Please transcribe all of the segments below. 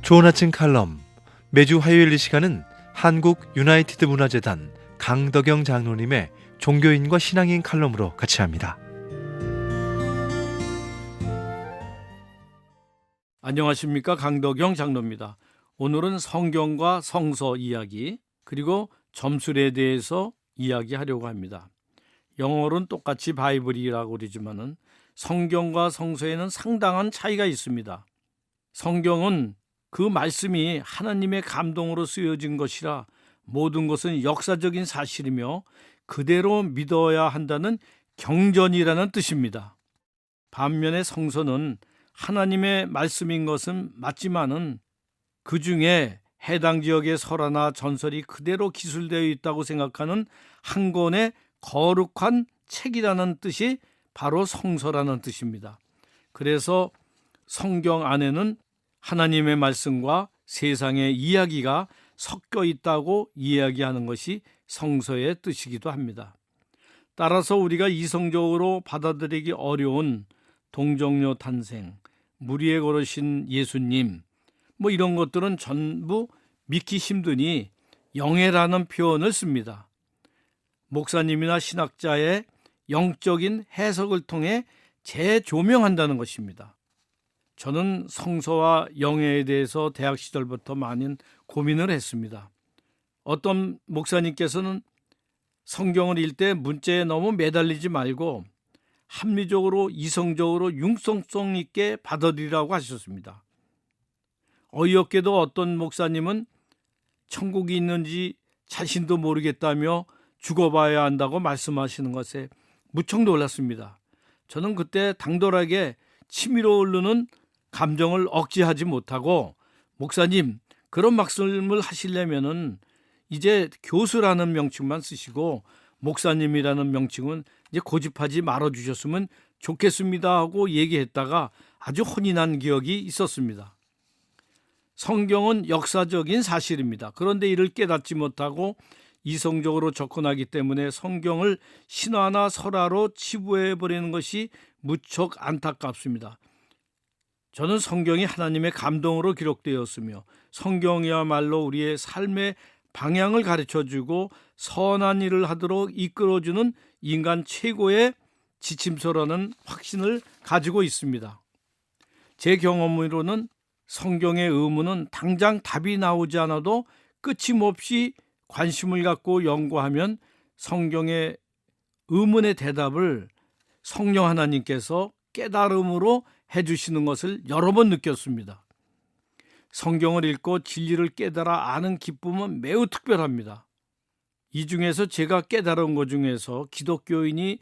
좋은 아침 칼럼. 매주 화요일 이 시간은 한국 유나이티드 문화재단 강덕영 장로님의 종교인과 신앙인 칼럼으로 같이 합니다. 안녕하십니까, 강덕영 장로입니다. 오늘은 성경과 성서 이야기 그리고 점술에 대해서 이야기하려고 합니다. 영어로는 똑같이 바이블이라고 그러지만은 성경과 성서에는 상당한 차이가 있습니다. 성경은 그 말씀이 하나님의 감동으로 쓰여진 것이라 모든 것은 역사적인 사실이며 그대로 믿어야 한다는 경전이라는 뜻입니다. 반면에 성서는 하나님의 말씀인 것은 맞지만은 그 중에 해당 지역의 설화나 전설이 그대로 기술되어 있다고 생각하는 한 권의 거룩한 책이라는 뜻이 바로 성서라는 뜻입니다. 그래서 성경 안에는 하나님의 말씀과 세상의 이야기가 섞여 있다고 이야기하는 것이 성서의 뜻이기도 합니다. 따라서 우리가 이성적으로 받아들이기 어려운 동정녀 탄생, 무리에 걸으신 예수님, 이런 것들은 전부 믿기 힘드니 영해라는 표현을 씁니다. 목사님이나 신학자의 영적인 해석을 통해 재조명한다는 것입니다. 저는 성서와 영해에 대해서 대학 시절부터 많은 고민을 했습니다. 어떤 목사님께서는 성경을 읽을 때 문자에 너무 매달리지 말고 합리적으로 이성적으로 융통성 있게 받아들이라고 하셨습니다. 어이없게도 어떤 목사님은 천국이 있는지 자신도 모르겠다며 죽어봐야 한다고 말씀하시는 것에 무척 놀랐습니다. 저는 그때 당돌하게 치밀어 오르는 감정을 억제하지 못하고, 목사님, 그런 말씀을 하시려면은 이제 교수라는 명칭만 쓰시고 목사님이라는 명칭은 이제 고집하지 말아주셨으면 좋겠습니다 하고 얘기했다가 아주 혼이 난 기억이 있었습니다. 성경은 역사적인 사실입니다. 그런데 이를 깨닫지 못하고 이성적으로 접근하기 때문에 성경을 신화나 설화로 치부해버리는 것이 무척 안타깝습니다. 저는 성경이 하나님의 감동으로 기록되었으며 성경이야말로 우리의 삶의 방향을 가르쳐주고 선한 일을 하도록 이끌어주는 인간 최고의 지침서라는 확신을 가지고 있습니다. 제 경험으로는 성경의 의문은 당장 답이 나오지 않아도 끊임없이 관심을 갖고 연구하면 성경의 의문의 대답을 성령 하나님께서 깨달음으로 해주시는 것을 여러 번 느꼈습니다. 성경을 읽고 진리를 깨달아 아는 기쁨은 매우 특별합니다. 이 중에서 제가 깨달은 것 중에서 기독교인이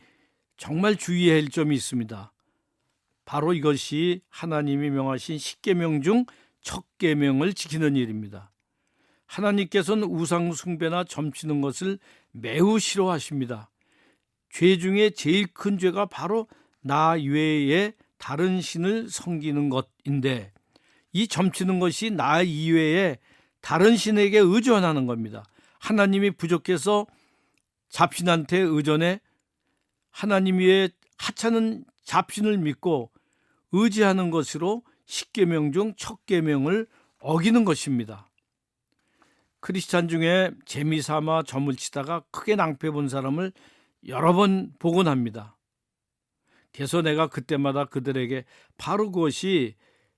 정말 주의해야 할 점이 있습니다. 바로 이것이 하나님이 명하신 10계명 중 첫 계명을 지키는 일입니다. 하나님께서는 우상 숭배나 점치는 것을 매우 싫어하십니다. 죄 중에 제일 큰 죄가 바로 나 외에 다른 신을 섬기는 것인데, 이 점치는 것이 나 이외에 다른 신에게 의존하는 겁니다. 하나님이 부족해서 잡신한테 의존해 하나님 위에 하찮은 잡신을 믿고 의지하는 것으로 10계명 중 첫 계명을 어기는 것입니다. 크리스찬 중에 재미삼아 점을 치다가 크게 낭패 본 사람을 여러 번 보곤 합니다. 그래서 내가 그때마다 그들에게 바로 그것이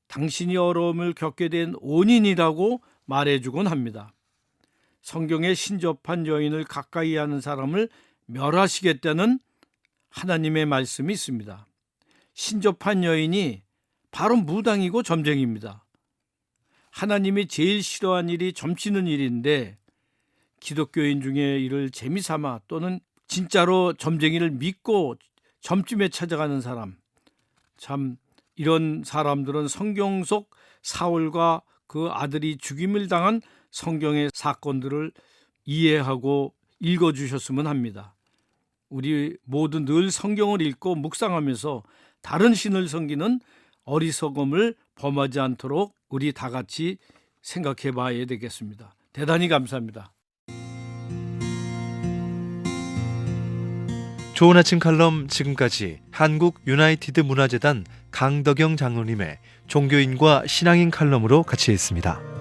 당신이 어려움을 겪게 된 원인이라고 말해주곤 합니다. 성경에 신접한 여인을 가까이 하는 사람을 멸하시겠다는 하나님의 말씀이 있습니다. 신접한 여인이 바로 무당이고 점쟁이입니다. 하나님이 제일 싫어하는 일이 점치는 일인데, 기독교인 중에 이를 재미삼아 또는 진짜로 점쟁이를 믿고 점집에 찾아가는 사람, 참 이런 사람들은 성경 속 사울과 그 아들이 죽임을 당한 성경의 사건들을 이해하고 읽어주셨으면 합니다. 우리 모두 늘 성경을 읽고 묵상하면서 다른 신을 섬기는 어리석음을 범하지 않도록 우리 다 같이 생각해 봐야 되겠습니다. 대단히 감사합니다. 좋은 아침 칼럼 지금까지 한국 유나이티드 문화재단 강덕영 장로님의 종교인과 신앙인 칼럼으로 같이 했습니다.